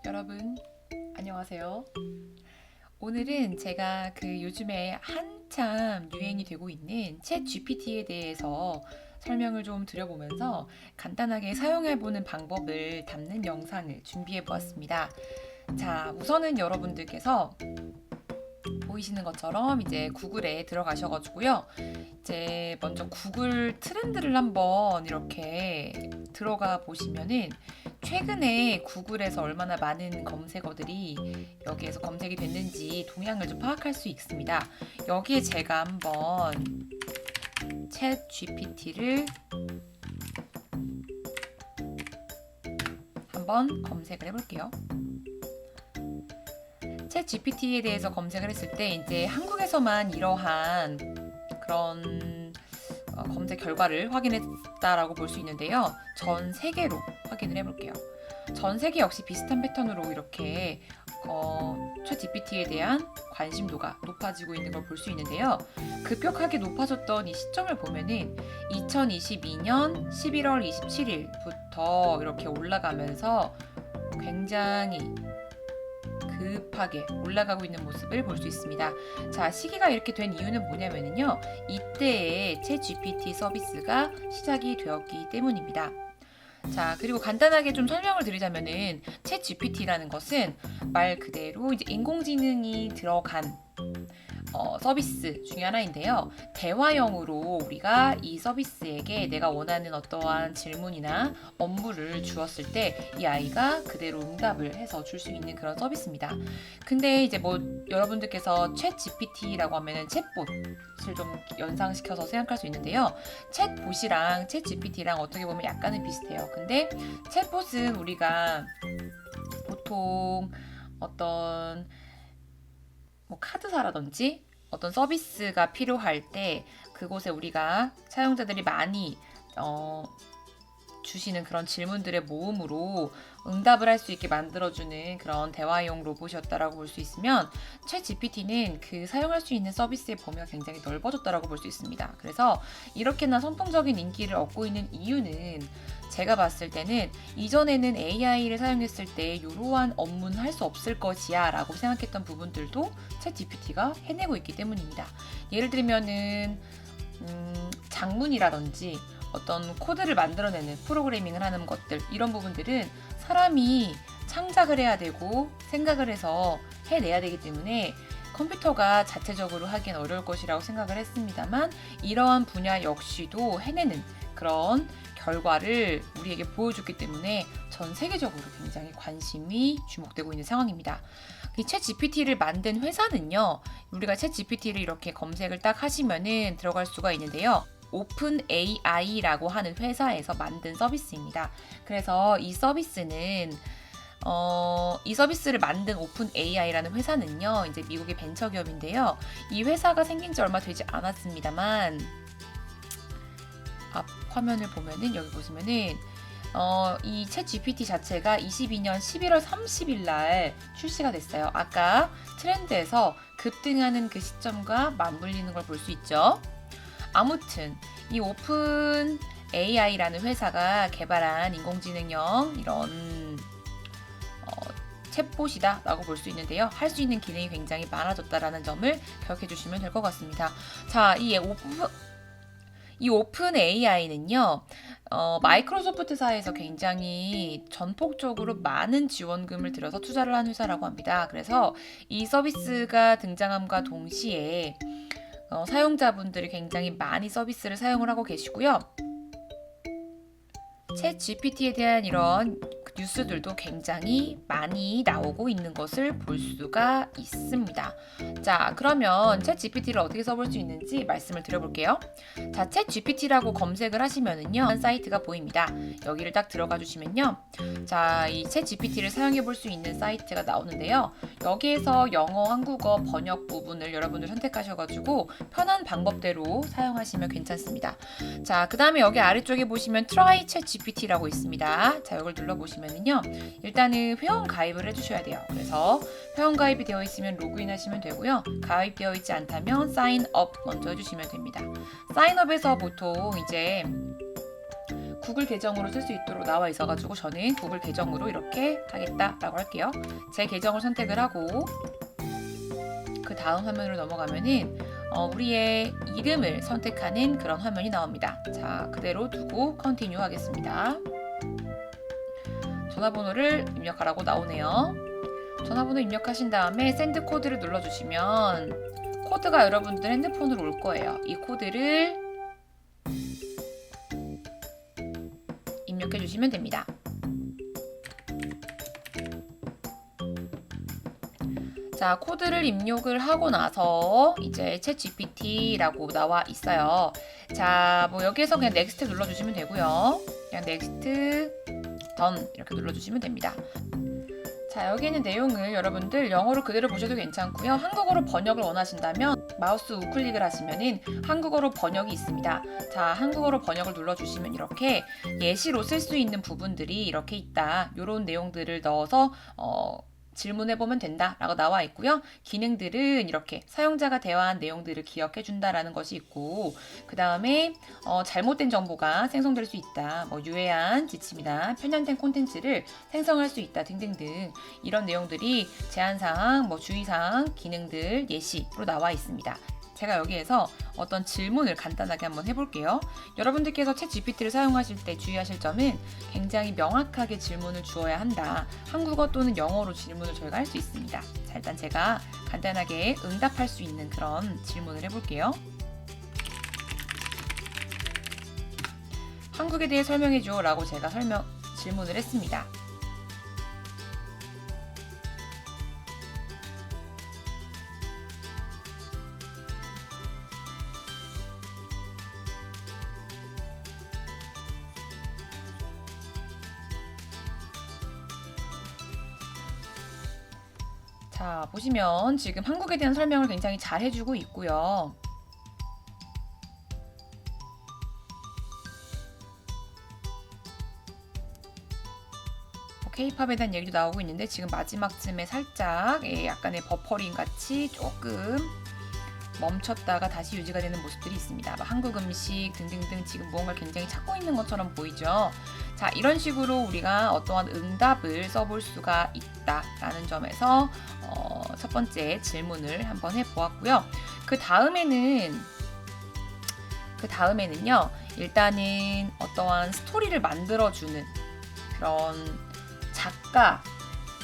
여러분, 안녕하세요. 오늘은 제가 요즘에 한참 유행이 되고 있는 챗 GPT에 대해서 설명을 좀 드려보면서 간단하게 사용해보는 방법을 담는 영상을 준비해 보았습니다. 자, 우선은 여러분들께서 보이시는 것처럼 이제 구글에 들어가셔가지고요. 이제 먼저 구글 트렌드를 한번 이렇게 들어가 보시면은 최근에 구글에서 얼마나 많은 검색어들이 여기에서 검색이 됐는지 동향을 좀 파악할 수 있습니다. 여기에 제가 한번 챗 GPT를 한번 검색을 해볼게요. 챗 GPT에 대해서 검색을 했을 때 이제 한국에서만 이러한 그런 검색 결과를 확인했다라고 볼 수 있는데요. 전 세계로 확인을 해볼게요. 전 세계 역시 비슷한 패턴으로 이렇게 챗 GPT에 대한 관심도가 높아지고 있는 걸 볼 수 있는데요. 급격하게 높아졌던 이 시점을 보면은 2022년 11월 27일부터 이렇게 올라가면서 굉장히 급하게 올라가고 있는 모습을 볼 수 있습니다. 자, 시기가 이렇게 된 이유는 뭐냐면요. 이때에 챗 GPT 서비스가 시작이 되었기 때문입니다. 자, 그리고 간단하게 좀 설명을 드리자면은 챗 GPT라는 것은 말 그대로 이제 인공지능이 들어간 서비스 중에 하나인데요. 대화형으로 우리가 이 서비스에게 내가 원하는 어떠한 질문이나 업무를 주었을 때 이 아이가 그대로 응답을 해서 줄 수 있는 그런 서비스입니다. 근데 이제 뭐 여러분들께서 챗 GPT라고 하면은 챗봇을 좀 연상시켜서 생각할 수 있는데요. 챗봇이랑 챗 GPT랑 어떻게 보면 약간은 비슷해요. 근데 챗봇은 우리가 보통 어떤 뭐 카드사라든지 어떤 서비스가 필요할 때 그곳에 우리가 사용자들이 많이 주시는 그런 질문들의 모음으로 응답을 할 수 있게 만들어주는 그런 대화용 로봇이었다라고 볼 수 있으면 챗 GPT는 그 사용할 수 있는 서비스의 범위가 굉장히 넓어졌다라고 볼 수 있습니다. 그래서 이렇게나 선풍적인 인기를 얻고 있는 이유는 제가 봤을 때는 이전에는 AI를 사용했을 때 이러한 업무는 할 수 없을 것이야 라고 생각했던 부분들도 챗 GPT가 해내고 있기 때문입니다. 예를 들면은 장문이라든지 어떤 코드를 만들어내는 프로그래밍을 하는 것들 이런 부분들은 사람이 창작을 해야 되고 생각을 해서 해내야 되기 때문에 컴퓨터가 자체적으로 하기엔 어려울 것이라고 생각을 했습니다만 이러한 분야 역시도 해내는 그런 결과를 우리에게 보여줬기 때문에 전 세계적으로 굉장히 관심이 주목되고 있는 상황입니다. 이 챗 GPT를 만든 회사는요. 우리가 챗 GPT를 이렇게 검색을 딱 하시면은 들어갈 수가 있는데요. 오픈 AI라고 하는 회사에서 만든 서비스입니다. 그래서 이 서비스는 이 서비스를 만든 오픈 AI라는 회사는요, 이제 미국의 벤처 기업인데요. 이 회사가 생긴 지 얼마 되지 않았습니다만 앞 화면을 보면은 여기 보시면은 이 챗 GPT 자체가 22년 11월 30일 날 출시가 됐어요. 아까 트렌드에서 급등하는 그 시점과 맞물리는 걸 볼 수 있죠. 아무튼 이 오픈 AI라는 회사가 개발한 인공지능형 이런 챗봇이다 라고 볼 수 있는데요. 할 수 있는 기능이 굉장히 많아졌다라는 점을 기억해 주시면 될 것 같습니다. 자, 이 오픈 AI는요, 마이크로소프트사에서 굉장히 전폭적으로 많은 지원금을 들여서 투자를 한 회사라고 합니다. 그래서 이 서비스가 등장함과 동시에 사용자분들이 굉장히 많이 서비스를 사용을 하고 계시고요. 챗 GPT에 대한 이런 뉴스들도 굉장히 많이 나오고 있는 것을 볼 수가 있습니다. 자, 그러면 챗 GPT를 어떻게 써볼 수 있는지 말씀을 드려볼게요. 자, 챗 GPT라고 검색을 하시면은요, 한 사이트가 보입니다. 여기를 딱 들어가 주시면요. 자, 이 챗 GPT를 사용해 볼 수 있는 사이트가 나오는데요. 여기에서 영어, 한국어 번역 부분을 여러분들 선택하셔가지고 편한 방법대로 사용하시면 괜찮습니다. 자, 그 다음에 여기 아래쪽에 보시면 Try 챗 GPT라고 있습니다. 자, 이걸 눌러보시면은요. 일단은 회원 가입을 해주셔야 돼요. 그래서 회원 가입이 되어 있으면 로그인 하시면 되고요. 가입되어 있지 않다면 사인업 먼저 해주시면 됩니다. 사인업에서 보통 이제 구글 계정으로 쓸 수 있도록 나와 있어가지고 저는 구글 계정으로 이렇게 하겠다라고 할게요. 제 계정을 선택을 하고 그 다음 화면으로 넘어가면은 우리의 이름을 선택하는 그런 화면이 나옵니다. 자, 그대로 두고 컨티뉴 하겠습니다. 전화번호를 입력하라고 나오네요. 전화번호 입력하신 다음에 샌드 코드를 눌러주시면 코드가 여러분들 핸드폰으로 올 거예요. 이 코드를 입력해 주시면 됩니다. 자, 코드를 입력을 하고 나서 이제 챗 GPT라고 나와 있어요. 자, 뭐 여기에서 그냥 넥스트 눌러주시면 되고요. 그냥 넥스트, 던 이렇게 눌러주시면 됩니다. 자, 여기 있는 내용을 여러분들 영어로 그대로 보셔도 괜찮고요. 한국어로 번역을 원하신다면 마우스 우클릭을 하시면은 한국어로 번역이 있습니다. 자, 한국어로 번역을 눌러주시면 이렇게 예시로 쓸 수 있는 부분들이 이렇게 있다. 이런 내용들을 넣어서 질문해보면 된다라고 나와 있고요. 기능들은 이렇게 사용자가 대화한 내용들을 기억해 준다라는 것이 있고, 그 다음에 잘못된 정보가 생성될 수 있다. 뭐 유해한 지침이나 편향된 콘텐츠를 생성할 수 있다 등등등 이런 내용들이 제한사항, 뭐 주의사항, 기능들, 예시로 나와 있습니다. 제가 여기에서 어떤 질문을 간단하게 한번 해볼게요. 여러분들께서 챗 GPT를 사용하실 때 주의하실 점은 굉장히 명확하게 질문을 주어야 한다. 한국어 또는 영어로 질문을 저희가 할 수 있습니다. 자, 일단 제가 간단하게 응답할 수 있는 그런 질문을 해볼게요. 한국에 대해 설명해줘 라고 제가 질문을 했습니다. 자, 보시면 지금 한국에 대한 설명을 굉장히 잘 해주고 있고요. K-팝에 대한 얘기도 나오고 있는데 지금 마지막쯤에 살짝 약간의 버퍼링 같이 조금 멈췄다가 다시 유지가 되는 모습들이 있습니다. 한국 음식 등등등 지금 무언가를 굉장히 찾고 있는 것처럼 보이죠. 자, 이런 식으로 우리가 어떠한 응답을 써볼 수가 있다라는 점에서 첫 번째 질문을 한번 해보았고요. 그 다음에는요, 일단은 어떠한 스토리를 만들어주는 그런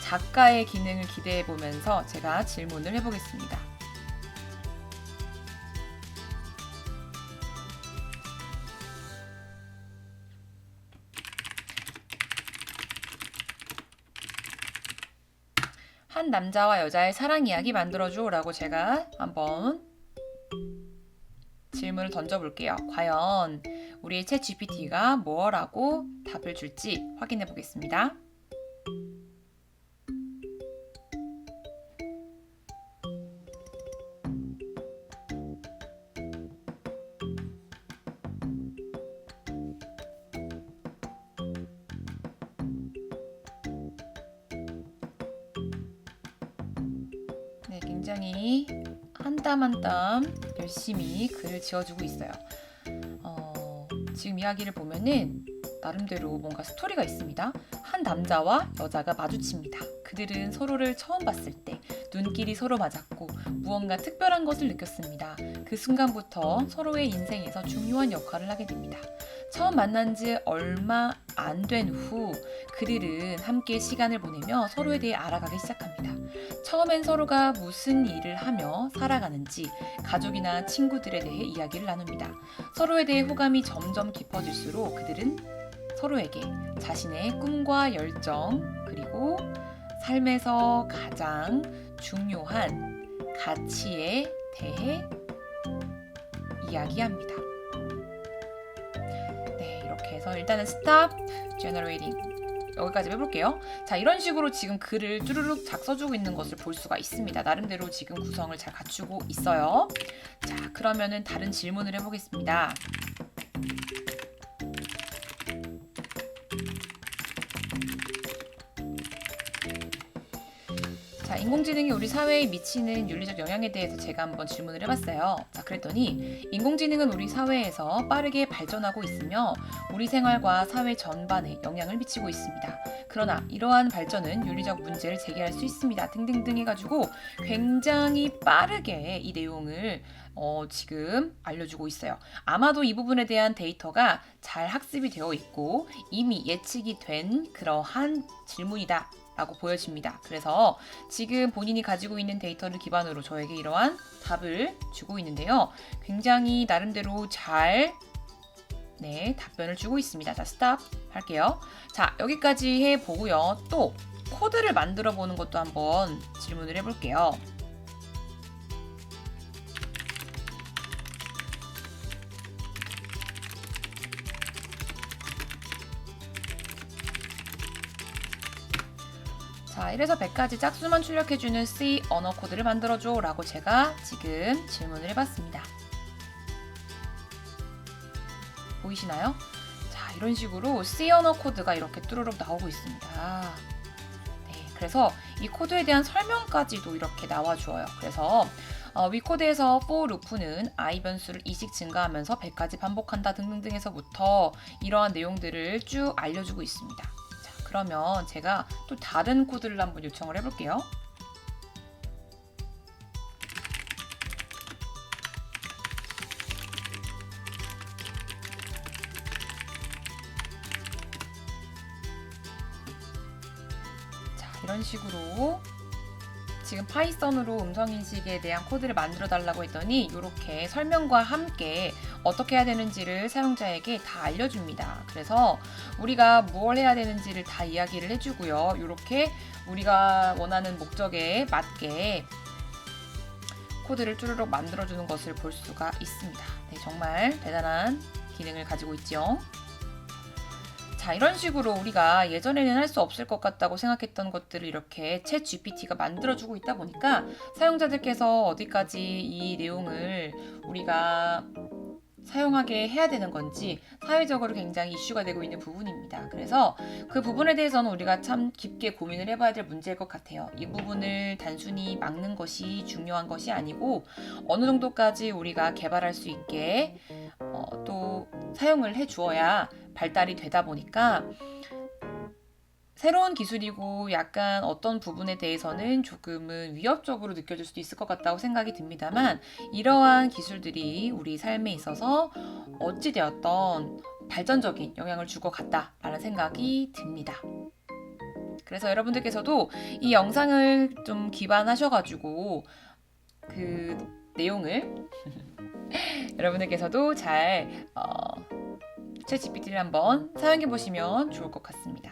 작가의 기능을 기대해 보면서 제가 질문을 해보겠습니다. 한 남자와 여자의 사랑 이야기 만들어줘 라고 제가 한번 질문을 던져볼게요. 과연 우리의 챗 GPT가 뭐라고 답을 줄지 확인해 보겠습니다. 네, 굉장히 한 땀 한 땀 열심히 글을 지어주고 있어요. 지금 이야기를 보면은 나름대로 뭔가 스토리가 있습니다. 한 남자와 여자가 마주칩니다. 그들은 서로를 처음 봤을 때 눈길이 서로 맞았고 무언가 특별한 것을 느꼈습니다. 그 순간부터 서로의 인생에서 중요한 역할을 하게 됩니다. 처음 만난 지 얼마 안 된 후 그들은 함께 시간을 보내며 서로에 대해 알아가기 시작합니다. 처음엔 서로가 무슨 일을 하며 살아가는지 가족이나 친구들에 대해 이야기를 나눕니다. 서로에 대해 호감이 점점 깊어질수록 그들은 서로에게 자신의 꿈과 열정 그리고 삶에서 가장 중요한 가치에 대해 이야기합니다. 네, 이렇게 해서 일단은 Stop Generating 여기까지 해볼게요. 자, 이런 식으로 지금 글을 쭈루룩 작 써주고 있는 것을 볼 수가 있습니다. 나름대로 지금 구성을 잘 갖추고 있어요. 자, 그러면은 다른 질문을 해보겠습니다. 자, 자, 인공지능이 우리 사회에 미치는 윤리적 영향에 대해서 제가 한번 질문을 해봤어요. 자, 그랬더니 인공지능은 우리 사회에서 빠르게 발전하고 있으며 우리 생활과 사회 전반에 영향을 미치고 있습니다. 그러나 이러한 발전은 윤리적 문제를 제기할 수 있습니다. 등등등 해가지고 굉장히 빠르게 이 내용을 지금 알려주고 있어요. 아마도 이 부분에 대한 데이터가 잘 학습이 되어 있고 이미 예측이 된 그러한 질문이다 라고 보여집니다. 그래서 지금 본인이 가지고 있는 데이터를 기반으로 저에게 이러한 답을 주고 있는데요. 굉장히 나름대로 잘 답변을 주고 있습니다. 자, 스탑 할게요. 자, 여기까지 해보고요. 또 코드를 만들어 보는 것도 한번 질문을 해볼게요. 자, 1에서 100까지 짝수만 출력해주는 C 언어 코드를 만들어줘 라고 제가 지금 질문을 해봤습니다. 보이시나요? 자, 이런 식으로 C 언어 코드가 이렇게 뚜루룩 나오고 있습니다. 네, 그래서 이 코드에 대한 설명까지도 이렇게 나와줘요. 그래서 위 코드에서 for 루프는 i 변수를 2씩 증가하면서 100까지 반복한다 등등등에서부터 이러한 내용들을 쭉 알려주고 있습니다. 그러면 제가 또 다른 코드를 한번 요청을 해볼게요. 자, 이런 식으로 지금 파이썬으로 음성인식에 대한 코드를 만들어 달라고 했더니 이렇게 설명과 함께 어떻게 해야 되는지를 사용자에게 다 알려줍니다. 그래서 우리가 뭘 해야 되는지를 다 이야기를 해주고요. 이렇게 우리가 원하는 목적에 맞게 코드를 쭈르륵 만들어주는 것을 볼 수가 있습니다. 네, 정말 대단한 기능을 가지고 있죠. 자, 이런 식으로 우리가 예전에는 할 수 없을 것 같다고 생각했던 것들을 이렇게 챗 GPT가 만들어주고 있다 보니까 사용자들께서 어디까지 이 내용을 우리가 사용하게 해야 되는 건지 사회적으로 굉장히 이슈가 되고 있는 부분입니다. 그래서 그 부분에 대해서는 우리가 참 깊게 고민을 해봐야 될 문제일 것 같아요. 이 부분을 단순히 막는 것이 중요한 것이 아니고 어느 정도까지 우리가 개발할 수 있게 또 사용을 해주어야 발달이 되다 보니까 새로운 기술이고 약간 어떤 부분에 대해서는 조금은 위협적으로 느껴질 수도 있을 것 같다고 생각이 듭니다만 이러한 기술들이 우리 삶에 있어서 어찌되었던 발전적인 영향을 줄 것 같다라는 생각이 듭니다. 그래서 여러분들께서도 이 영상을 좀 기반하셔가지고 그 내용을 여러분들께서도 잘 챗GPT를 한번 사용해 보시면 좋을 것 같습니다.